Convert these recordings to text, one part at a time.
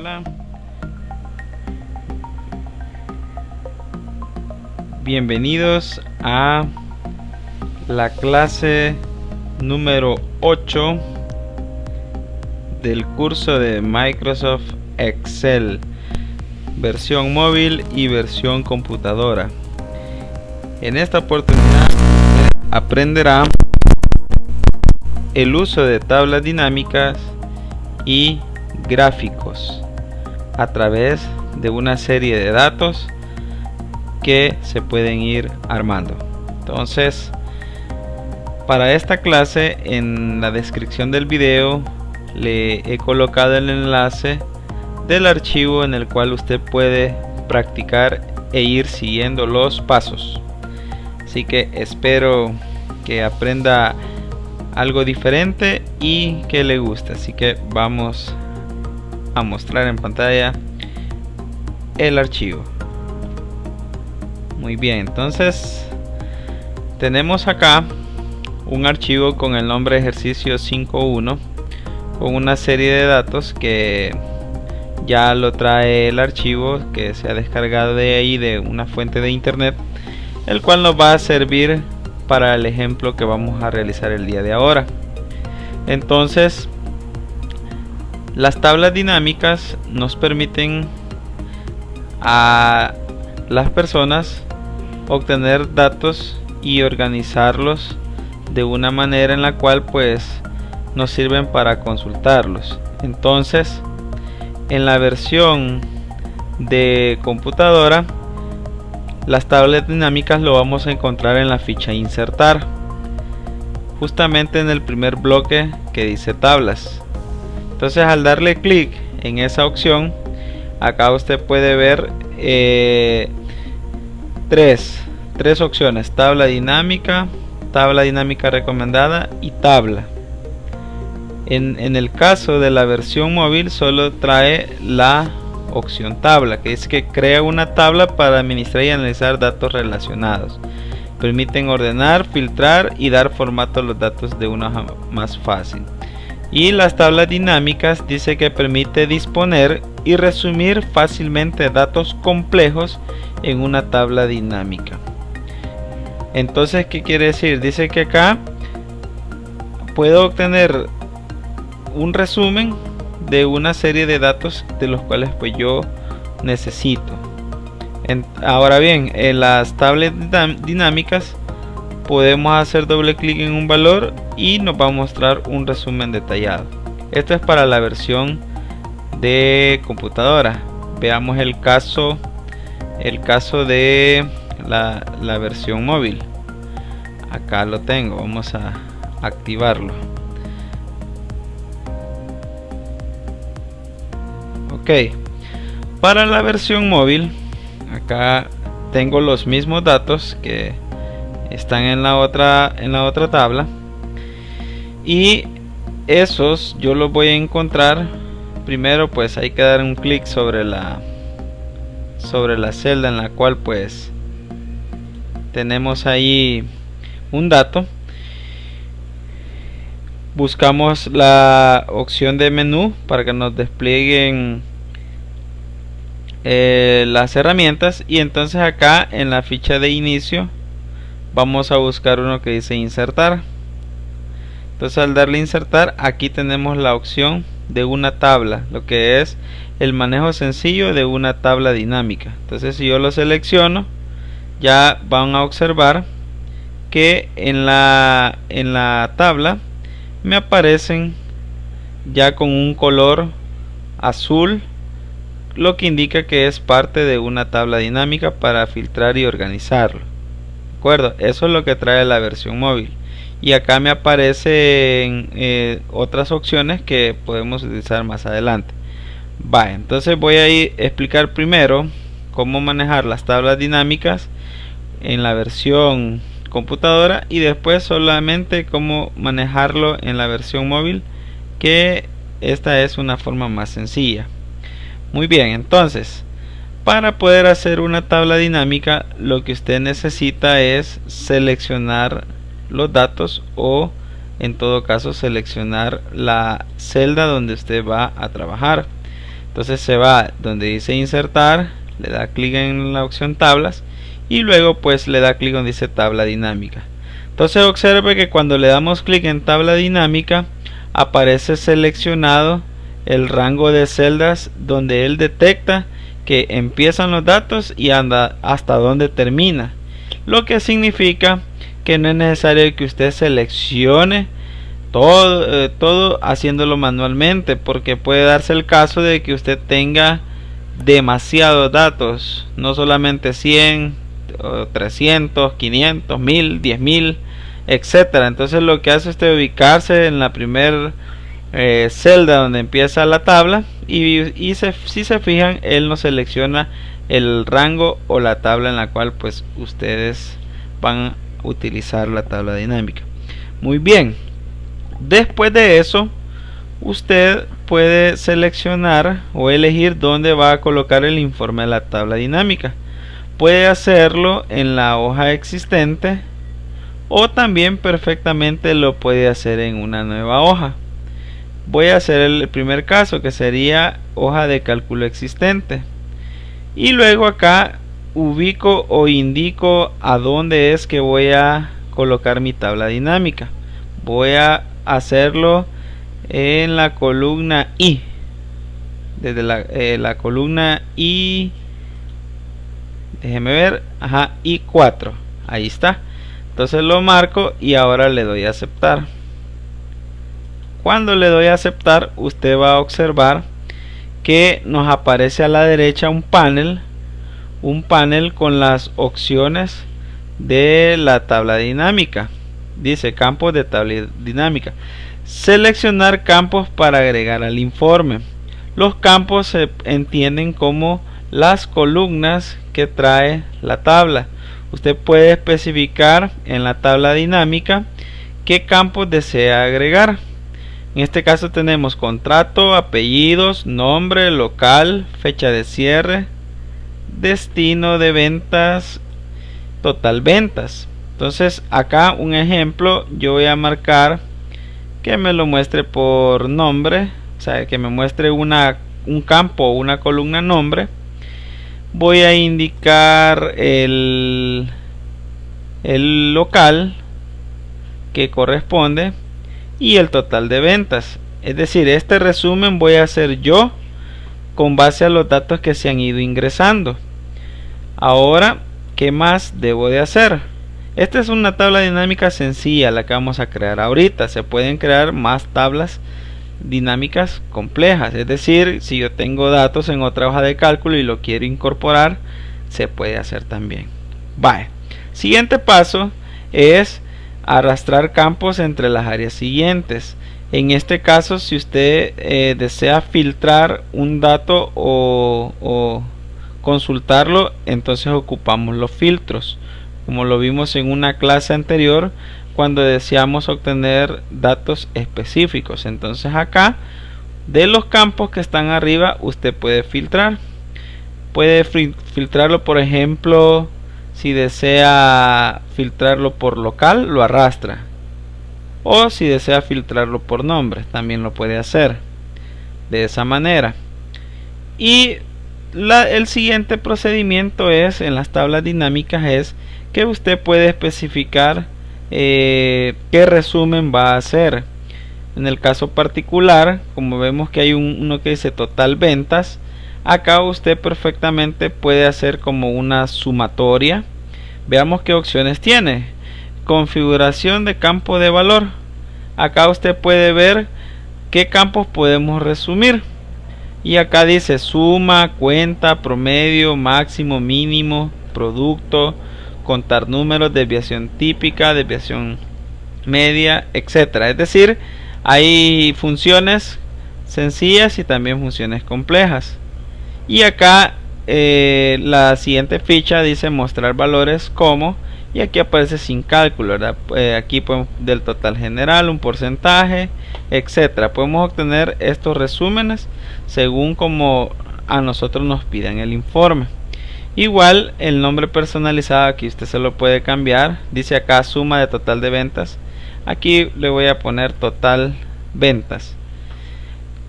Hola, bienvenidos a la clase número 8 del curso de Microsoft Excel, versión móvil y versión computadora. En esta oportunidad aprenderá el uso de tablas dinámicas y gráficos a través de una serie de datos que se pueden ir armando. Entonces, para esta clase, en la descripción del video le he colocado el enlace del archivo en el cual usted puede practicar e ir siguiendo los pasos. Así que espero que aprenda algo diferente y que le guste. Así que vamos a mostrar en pantalla el archivo. Muy bien, entonces tenemos acá un archivo con el nombre ejercicio 5.1 con una serie de datos que ya lo trae el archivo, que se ha descargado de ahí de una fuente de internet, el cual nos va a servir para el ejemplo que vamos a realizar el día de ahora. Entonces, las tablas dinámicas nos permiten a las personas obtener datos y organizarlos de una manera en la cual pues nos sirven para consultarlos. Entonces, en la versión de computadora, las tablas dinámicas lo vamos a encontrar en la ficha insertar, justamente en el primer bloque que dice tablas. Entonces, al darle clic en esa opción, acá usted puede ver tres opciones: tabla dinámica recomendada y tabla. En el caso de la versión móvil solo trae la opción tabla, que es que crea una tabla para administrar y analizar datos relacionados. Permiten ordenar, filtrar y dar formato a los datos de una forma más fácil. Y las tablas dinámicas dice que permite disponer y resumir fácilmente datos complejos en una tabla dinámica. Entonces, ¿qué quiere decir? Dice que acá puedo obtener un resumen de una serie de datos de los cuales pues yo necesito. Ahora bien, en las tablas dinámicas podemos hacer doble clic en un valor y nos va a mostrar un resumen detallado. Esto es para la versión de computadora. Veamos el caso de la versión móvil. Acá lo tengo, vamos a activarlo. Ok, para la versión móvil, acá tengo los mismos datos que están en la otra tabla, y esos yo los voy a encontrar. Primero pues hay que dar un clic sobre la celda en la cual pues tenemos ahí un dato. Buscamos la opción de menú para que nos desplieguen las herramientas, y entonces acá en la ficha de inicio vamos a buscar uno que dice insertar. Entonces, al darle insertar, aquí tenemos la opción de una tabla, lo que es el manejo sencillo de una tabla dinámica. Entonces, si yo lo selecciono, ya van a observar que en la tabla me aparecen ya con un color azul, lo que indica que es parte de una tabla dinámica para filtrar y organizarlo. ¿De acuerdo? Eso es lo que trae la versión móvil. Y acá me aparecen otras opciones que podemos utilizar más adelante. Entonces voy a explicar primero cómo manejar las tablas dinámicas en la versión computadora, y después solamente cómo manejarlo en la versión móvil, que esta es una forma más sencilla. Muy bien, entonces para poder hacer una tabla dinámica, lo que usted necesita es seleccionar los datos, o en todo caso seleccionar la celda donde usted va a trabajar. Entonces se va donde dice insertar, le da clic en la opción tablas y luego pues le da clic donde dice tabla dinámica. Entonces observe que cuando le damos clic en tabla dinámica aparece seleccionado el rango de celdas donde él detecta que empiezan los datos y anda hasta donde termina, lo que significa que no es necesario que usted seleccione todo haciéndolo manualmente, porque puede darse el caso de que usted tenga demasiados datos, no solamente 100, 300, 500, 1000, 10.000, etcétera. Entonces lo que hace usted es ubicarse en la primer celda donde empieza la tabla y si se fijan, él no selecciona el rango o la tabla en la cual pues ustedes van a utilizar la tabla dinámica. Muy bien, después de eso usted puede seleccionar o elegir dónde va a colocar el informe de la tabla dinámica. Puede hacerlo en la hoja existente o también perfectamente lo puede hacer en una nueva hoja. Voy a hacer el primer caso, que sería hoja de cálculo existente, y luego acá ubico o indico a dónde es que voy a colocar mi tabla dinámica. Voy a hacerlo en la columna I, desde la columna I, déjeme ver, I4, ahí está. Entonces lo marco y ahora le doy a aceptar. Cuando le doy a aceptar, usted va a observar que nos aparece a la derecha un panel con las opciones de la tabla dinámica. Dice campos de tabla dinámica. Seleccionar campos para agregar al informe. Los campos se entienden como las columnas que trae la tabla. Usted puede especificar en la tabla dinámica qué campos desea agregar. En este caso tenemos contrato, apellidos, nombre, local, fecha de cierre, destino de ventas, total ventas. Entonces acá un ejemplo, yo voy a marcar que me lo muestre por nombre, o sea que me muestre un campo o una columna nombre. Voy a indicar el local que corresponde y el total de ventas. Es decir, este resumen voy a hacer yo con base a los datos que se han ido ingresando. Ahora, ¿qué más debo de hacer? Esta es una tabla dinámica sencilla, la que vamos a crear ahorita. Se pueden crear más tablas dinámicas complejas, es decir, si yo tengo datos en otra hoja de cálculo y lo quiero incorporar, se puede hacer también. Vale. Siguiente paso es arrastrar campos entre las áreas siguientes. En este caso, si usted desea filtrar un dato o consultarlo, entonces ocupamos los filtros, como lo vimos en una clase anterior cuando deseamos obtener datos específicos. Entonces acá, de los campos que están arriba, usted puede filtrar. Puede filtrarlo, por ejemplo, si desea filtrarlo por local, lo arrastra. O si desea filtrarlo por nombre, también lo puede hacer de esa manera. Y el siguiente procedimiento es, en las tablas dinámicas, es que usted puede especificar qué resumen va a hacer. En el caso particular, como vemos que hay uno que dice total ventas, acá usted perfectamente puede hacer como una sumatoria. Veamos qué opciones tiene. Configuración de campo de valor. Acá usted puede ver qué campos podemos resumir, y acá dice suma, cuenta, promedio, máximo, mínimo, producto, contar números, desviación típica, desviación media, etcétera. Es decir, hay funciones sencillas y también funciones complejas. Y acá la siguiente ficha dice mostrar valores como, y aquí aparece sin cálculo, ¿verdad? Aquí podemos del total general, un porcentaje, etcétera. Podemos obtener estos resúmenes según como a nosotros nos pidan el informe. Igual el nombre personalizado, aquí usted se lo puede cambiar. Dice acá suma de total de ventas, aquí le voy a poner total ventas.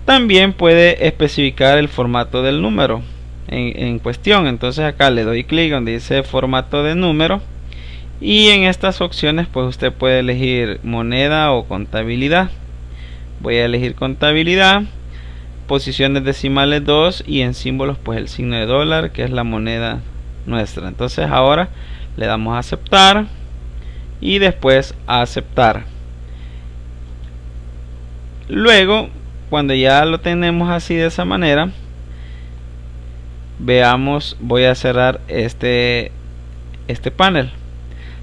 También puede especificar el formato del número en cuestión. Entonces acá le doy clic donde dice formato de número, y en estas opciones pues usted puede elegir moneda o contabilidad. Voy a elegir contabilidad, posiciones decimales 2 y en símbolos pues el signo de dólar, que es la moneda nuestra. Entonces ahora le damos a aceptar y después a aceptar. Luego, cuando ya lo tenemos así de esa manera, veamos, voy a cerrar este panel.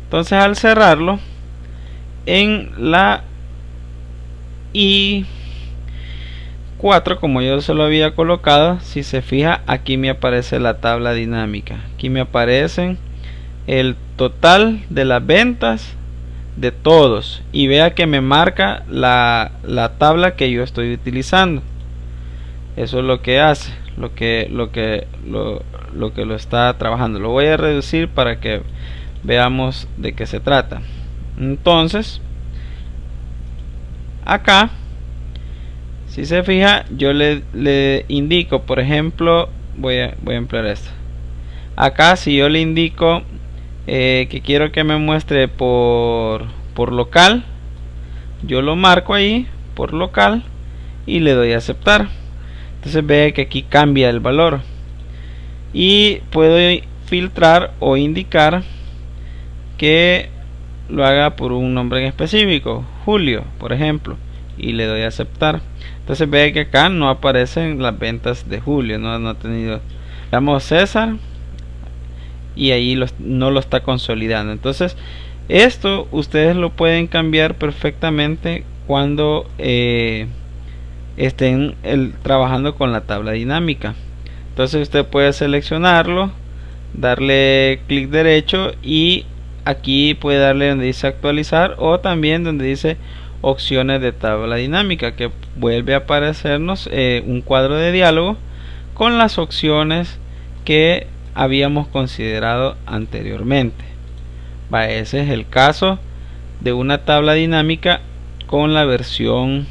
Entonces al cerrarlo, en la I4, como yo se lo había colocado, si se fija, aquí me aparece la tabla dinámica. Aquí me aparecen el total de las ventas de todos, y vea que me marca la tabla que yo estoy utilizando. Eso es lo que hace, lo que lo está trabajando. Lo voy a reducir para que veamos de qué se trata. Entonces acá, si se fija, yo le indico, por ejemplo, voy a emplear esto. Acá, si yo le indico que quiero que me muestre por local, yo lo marco ahí por local y le doy a aceptar. Entonces ve que aquí cambia el valor, y puedo filtrar o indicar que lo haga por un nombre en específico, Julio por ejemplo, y le doy a aceptar. Entonces ve que acá no aparecen las ventas de Julio, no ha tenido. Damos César y ahí no lo está consolidando. Entonces esto ustedes lo pueden cambiar perfectamente cuando estén trabajando con la tabla dinámica. Entonces usted puede seleccionarlo, darle clic derecho y aquí puede darle donde dice actualizar, o también donde dice opciones de tabla dinámica, que vuelve a aparecernos un cuadro de diálogo con las opciones que habíamos considerado anteriormente. Ese es el caso de una tabla dinámica con la versión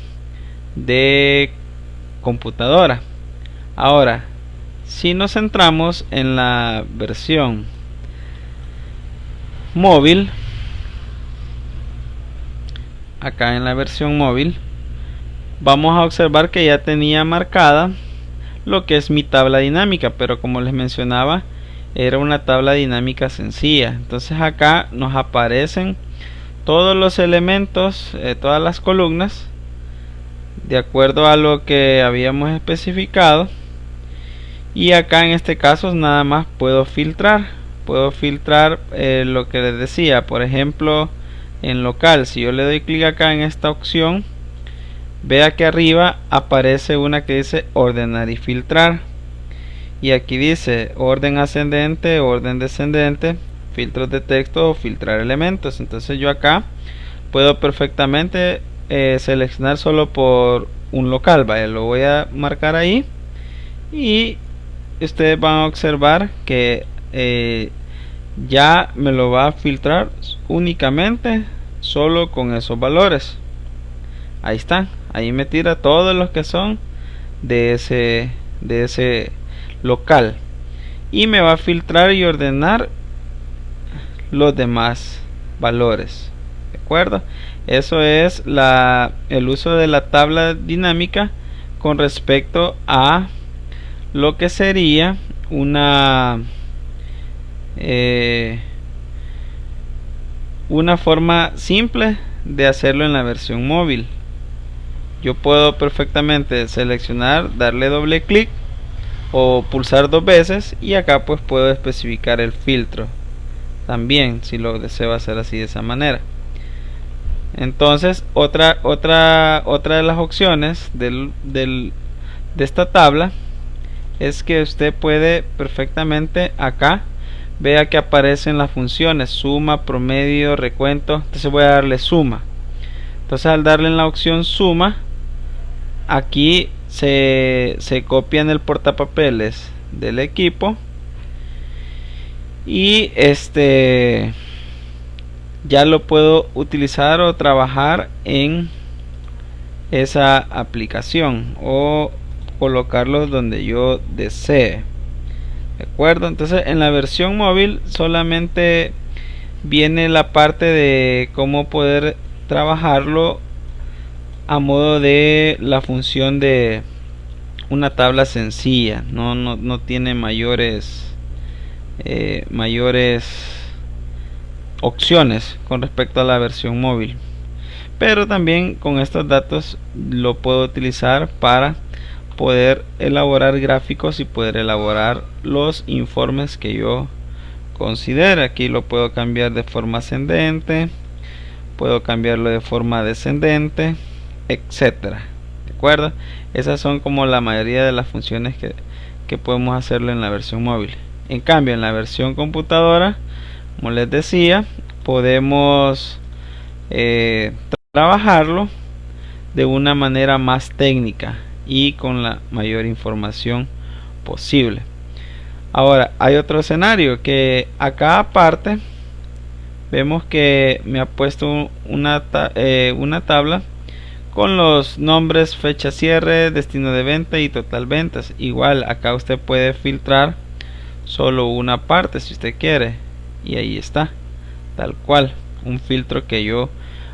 de computadora. Ahora, si nos centramos en la versión móvil, acá en la versión móvil vamos a observar que ya tenía marcada lo que es mi tabla dinámica, pero como les mencionaba, era una tabla dinámica sencilla. Entonces acá nos aparecen todos los elementos, todas las columnas, de acuerdo a lo que habíamos especificado. Y acá en este caso nada más puedo filtrar lo que les decía. Por ejemplo, en local, si yo le doy clic acá en esta opción, vea que arriba aparece una que dice ordenar y filtrar, y aquí dice orden ascendente, orden descendente, filtros de texto o filtrar elementos. Entonces yo acá puedo perfectamente seleccionar solo por un local. Vaya, lo voy a marcar ahí y ustedes van a observar que ya me lo va a filtrar únicamente solo con esos valores. Ahí están, ahí me tira todos los que son de ese local, y me va a filtrar y ordenar los demás valores. ¿De acuerdo? Eso es el uso de la tabla dinámica con respecto a lo que sería una forma simple de hacerlo en la versión móvil. Yo puedo perfectamente seleccionar, darle doble clic o pulsar dos veces, y acá pues puedo especificar el filtro también, si lo deseo hacer así de esa manera. Entonces otra de las opciones de esta tabla es que usted puede perfectamente, acá vea que aparecen las funciones suma, promedio, recuento. Entonces voy a darle suma. Entonces al darle en la opción suma, aquí se copia en el portapapeles del equipo, y ya lo puedo utilizar o trabajar en esa aplicación o colocarlo donde yo desee. ¿De acuerdo? Entonces en la versión móvil solamente viene la parte de cómo poder trabajarlo a modo de la función de una tabla sencilla. No tiene mayores opciones con respecto a la versión móvil. Pero también con estos datos lo puedo utilizar para poder elaborar gráficos y poder elaborar los informes que yo considere. Aquí lo puedo cambiar de forma ascendente, puedo cambiarlo de forma descendente, etcétera. ¿De acuerdo? Esas son como la mayoría de las funciones que podemos hacerlo en la versión móvil. En cambio, en la versión computadora, como les decía, podemos trabajarlo de una manera más técnica y con la mayor información posible. Ahora hay otro escenario que acá aparte vemos que me ha puesto una tabla con los nombres, fecha cierre, destino de venta y total ventas. Igual acá usted puede filtrar solo una parte si usted quiere, y ahí está, tal cual, un filtro que yo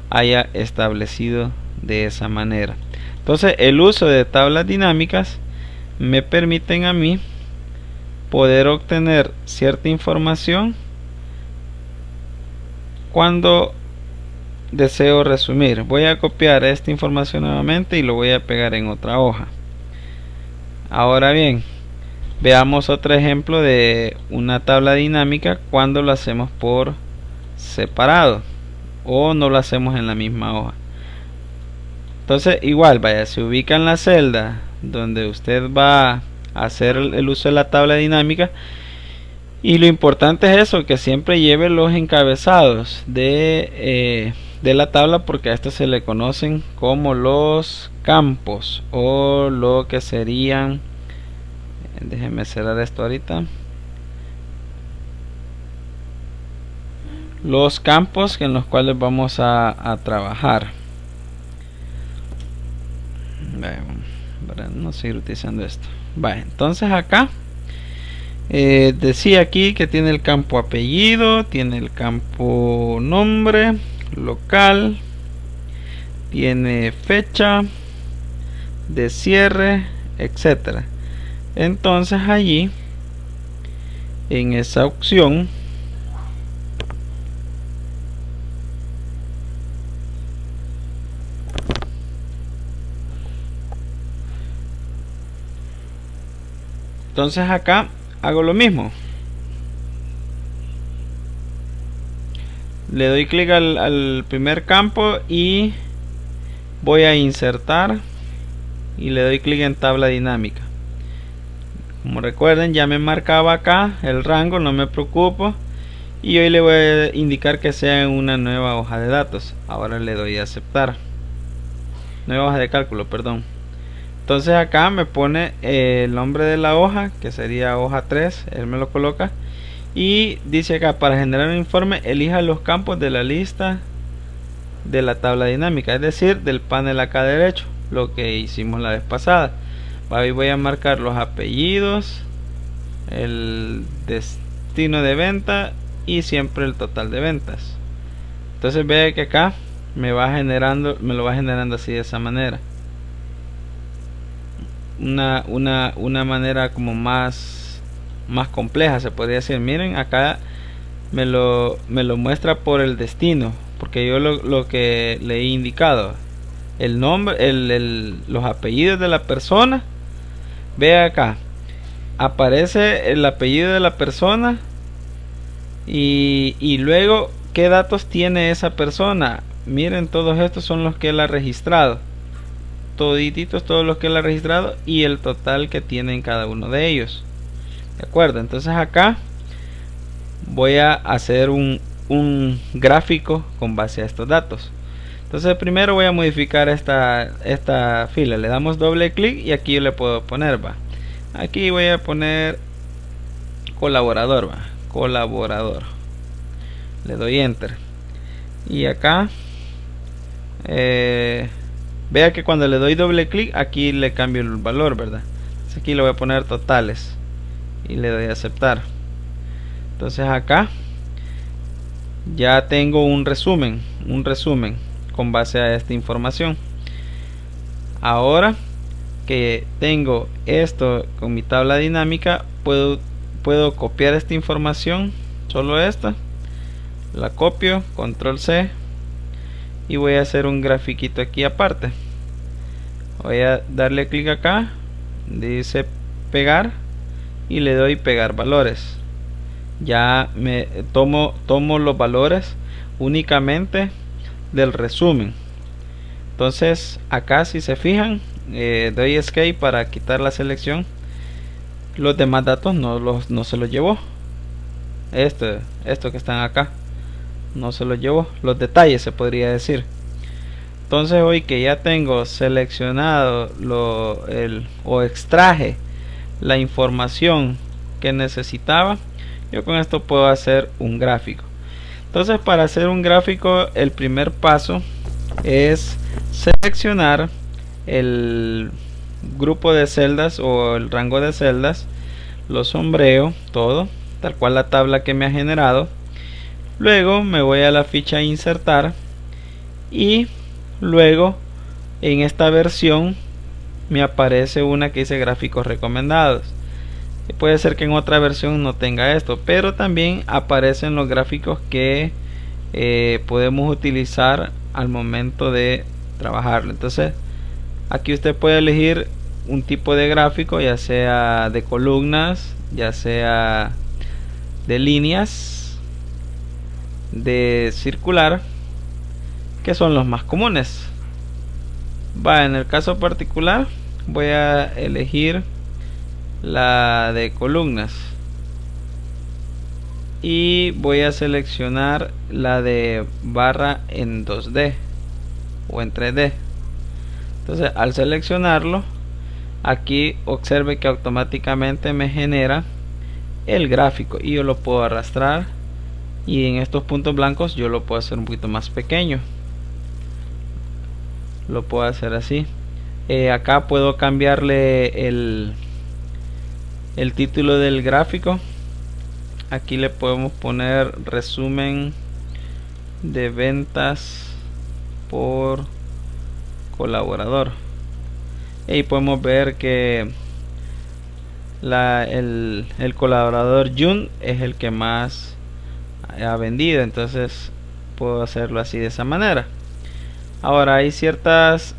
haya establecido de esa manera. Entonces el uso de tablas dinámicas me permiten a mí poder obtener cierta información cuando deseo resumir. Voy a copiar esta información nuevamente y lo voy a pegar en otra hoja. Ahora bien, veamos otro ejemplo de una tabla dinámica cuando lo hacemos por separado o no lo hacemos en la misma hoja. Entonces igual, vaya, se ubica en la celda donde usted va a hacer el uso de la tabla dinámica, y lo importante es eso, que siempre lleve los encabezados de la tabla, porque a esto se le conocen como los campos, o lo que serían, déjenme cerrar esto ahorita, los campos en los cuales vamos a trabajar. Vamos a seguir utilizando esto. Vale, entonces acá decía aquí que tiene el campo apellido, tiene el campo nombre, local, tiene fecha de cierre, etcétera. Entonces allí en esa opción entonces acá hago lo mismo, le doy clic al primer campo y voy a insertar y le doy clic en tabla dinámica. Como recuerden, ya me marcaba acá el rango, no me preocupo, y hoy le voy a indicar que sea en una nueva hoja de datos. Ahora le doy a aceptar, nueva hoja de cálculo, perdón. Entonces acá me pone el nombre de la hoja, que sería hoja 3, él me lo coloca, y dice acá: para generar un informe elija los campos de la lista de la tabla dinámica, es decir, del panel acá derecho, lo que hicimos la vez pasada. Ahí voy a marcar los apellidos, el destino de venta y siempre el total de ventas. Entonces ve que acá me lo va generando así, de esa manera. Una manera como más compleja, se podría decir. Miren, acá me lo muestra por el destino, porque yo lo que le he indicado, el nombre, los apellidos de la persona. Ve acá, aparece el apellido de la persona y luego qué datos tiene esa persona. Miren, todos estos son los que él ha registrado, todititos todos los que él ha registrado, y el total que tiene en cada uno de ellos. De acuerdo, entonces acá voy a hacer un gráfico con base a estos datos. Entonces primero voy a modificar esta fila, le damos doble clic y aquí yo le puedo poner, aquí voy a poner colaborador, colaborador, le doy enter, y acá Vea que cuando le doy doble clic aquí le cambio el valor, ¿verdad? Entonces aquí le voy a poner totales y le doy a aceptar. Entonces acá ya tengo un resumen con base a esta información. Ahora que tengo esto con mi tabla dinámica, puedo copiar esta información, solo esta, la copio, control C, y voy a hacer un grafiquito aquí aparte. Voy a darle clic acá, dice pegar, y le doy pegar valores. Ya me tomo los valores únicamente del resumen. Entonces acá, si se fijan, doy escape para quitar la selección. Los demás datos no se los llevó. Esto que están acá no se los llevó, los detalles se podría decir. Entonces hoy que ya tengo seleccionado o extraje la información que necesitaba, yo con esto puedo hacer un gráfico. Entonces, para hacer un gráfico, el primer paso es seleccionar el grupo de celdas o el rango de celdas, lo sombreo todo tal cual la tabla que me ha generado. Luego me voy a la ficha insertar y luego en esta versión me aparece una que dice gráficos recomendados. Puede ser que en otra versión no tenga esto, pero también aparecen los gráficos que podemos utilizar al momento de trabajarlo. Entonces aquí usted puede elegir un tipo de gráfico, ya sea de columnas, ya sea de líneas, de circular, que son los más comunes. En el caso particular voy a elegir la de columnas y voy a seleccionar la de barra en 2D o en 3D. Entonces, al seleccionarlo, aquí observe que automáticamente me genera el gráfico y yo lo puedo arrastrar, y en estos puntos blancos yo lo puedo hacer un poquito más pequeño, lo puedo hacer así. Acá puedo cambiarle el título del gráfico. Aquí le podemos poner resumen de ventas por colaborador, y podemos ver que el colaborador Jun es el que más ha vendido, entonces puedo hacerlo así, de esa manera. Ahora hay ciertos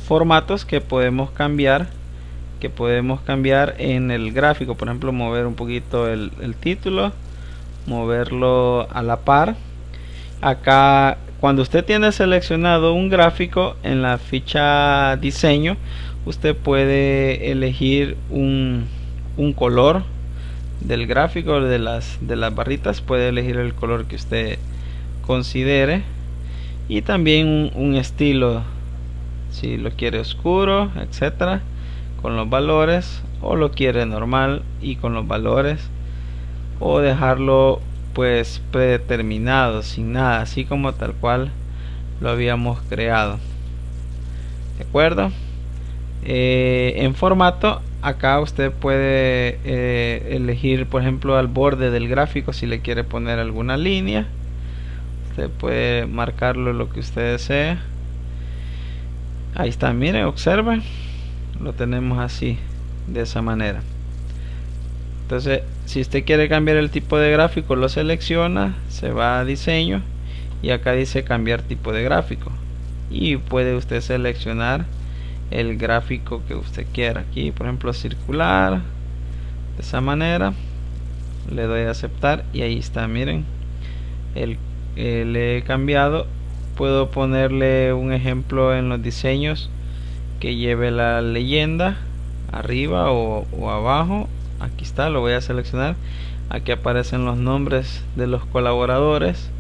formatos que podemos cambiar en el gráfico. Por ejemplo, mover un poquito el título, moverlo a la par. Acá, cuando usted tiene seleccionado un gráfico, en la ficha diseño usted puede elegir un color del gráfico, de las barritas. Puede elegir el color que usted considere, y también un estilo, si lo quiere oscuro, etcétera, con los valores, o lo quiere normal y con los valores, o dejarlo pues predeterminado, sin nada, así como tal cual lo habíamos creado. De acuerdo. En formato, acá usted puede elegir, por ejemplo, al borde del gráfico, si le quiere poner alguna línea, usted puede marcarlo lo que usted desee. Ahí está, miren, observen, lo tenemos así, de esa manera. Entonces, si usted quiere cambiar el tipo de gráfico, lo selecciona, se va a diseño y acá dice cambiar tipo de gráfico, y puede usted seleccionar el gráfico que usted quiera. Aquí, por ejemplo, circular, de esa manera, le doy a aceptar y ahí está, miren, le he cambiado. Puedo ponerle un ejemplo en los diseños que lleve la leyenda arriba o abajo. Aquí está, lo voy a seleccionar. Aquí aparecen los nombres de los colaboradores,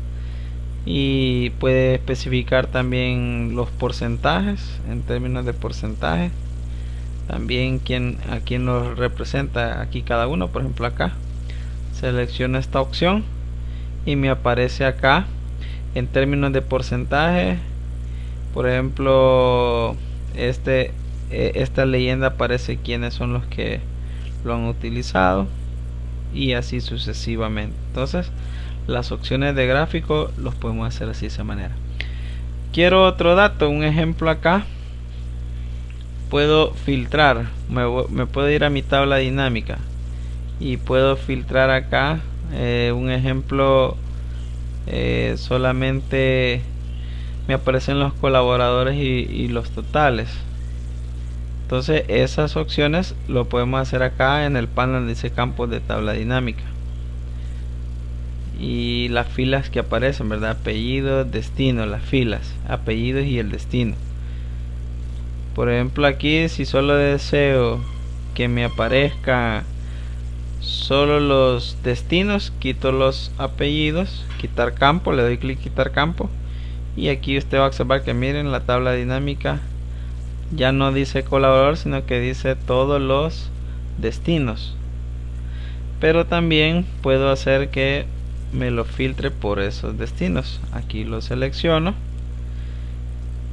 y puede especificar también los porcentajes, en términos de porcentaje, también a quién los representa aquí cada uno. Por ejemplo, acá selecciono esta opción y me aparece acá en términos de porcentaje, por ejemplo, esta leyenda aparece quiénes son los que lo han utilizado y así sucesivamente. Entonces las opciones de gráfico los podemos hacer así de esa manera. Quiero otro dato, un ejemplo acá. Puedo filtrar, me puedo ir a mi tabla dinámica y puedo filtrar acá un ejemplo. Solamente me aparecen los colaboradores y los totales. Entonces esas opciones lo podemos hacer acá en el panel, dice campos de tabla dinámica, y las filas que aparecen, ¿verdad? Apellido, destino, las filas, apellidos y el destino. Por ejemplo, aquí si solo deseo que me aparezca solo los destinos, quito los apellidos, quitar campo, le doy clic quitar campo, y aquí usted va a observar que miren la tabla dinámica ya no dice colaborador, sino que dice todos los destinos. Pero también puedo hacer que me lo filtre por esos destinos. Aquí lo selecciono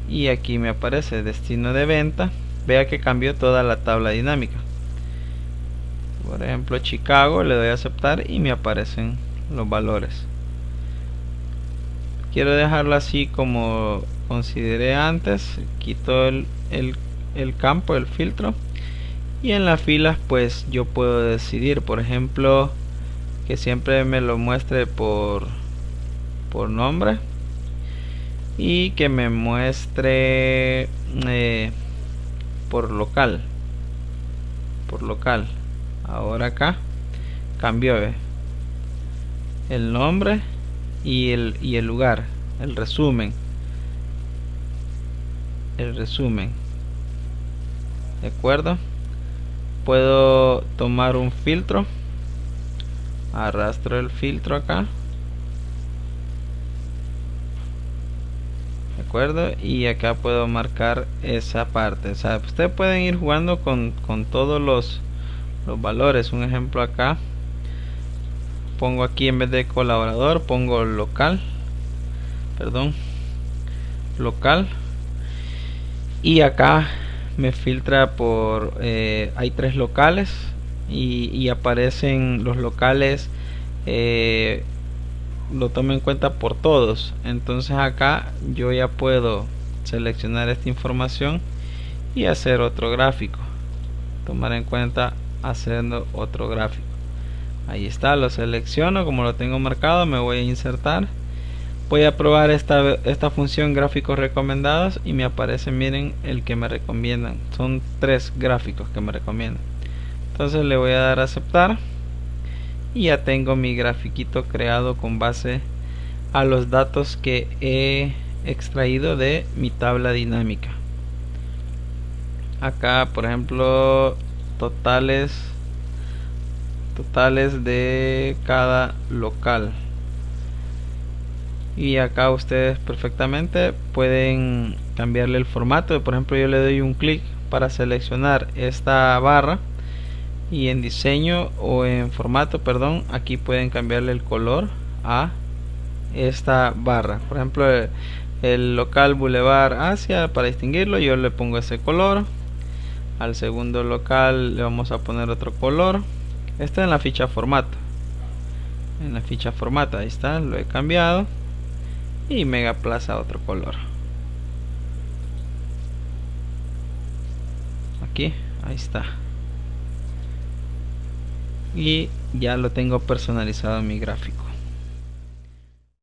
y aquí me aparece destino de venta. Vea que cambió toda la tabla dinámica. Por ejemplo, Chicago, le doy a aceptar y me aparecen los valores. Quiero dejarlo así como consideré antes. Quito el campo, el filtro, y en las filas pues yo puedo decidir, por ejemplo, que siempre me lo muestre por nombre y que me muestre por local. Ahora acá cambió el nombre y el lugar, el resumen. De acuerdo, puedo tomar un filtro, arrastro el filtro acá, de acuerdo, y acá puedo marcar esa parte. O sea, ustedes pueden ir jugando con todos los valores. Un ejemplo acá, pongo aquí en vez de colaborador, pongo local, y acá me filtra por hay 3 locales y aparecen los locales, lo tomo en cuenta por todos. Entonces acá yo ya puedo seleccionar esta información y hacer otro gráfico, tomar en cuenta haciendo otro gráfico. Ahí está, lo selecciono, como lo tengo marcado me voy a insertar. Voy a probar esta función gráficos recomendados y me aparece, miren, el que me recomiendan. Son 3 gráficos que me recomiendan. Entonces le voy a dar a aceptar y ya tengo mi grafiquito creado con base a los datos que he extraído de mi tabla dinámica. Acá, por ejemplo, totales de cada local. Y acá ustedes perfectamente pueden cambiarle el formato. Por ejemplo, yo le doy un clic para seleccionar esta barra y en diseño o en formato, perdón, aquí pueden cambiarle el color a esta barra. Por ejemplo, el local Boulevard Asia, para distinguirlo yo le pongo ese color. Al segundo local le vamos a poner otro color. Está en la ficha formato. Ahí está, lo he cambiado. Y Mega Plaza otro color. Aquí, ahí está. Y ya lo tengo personalizado en mi gráfico.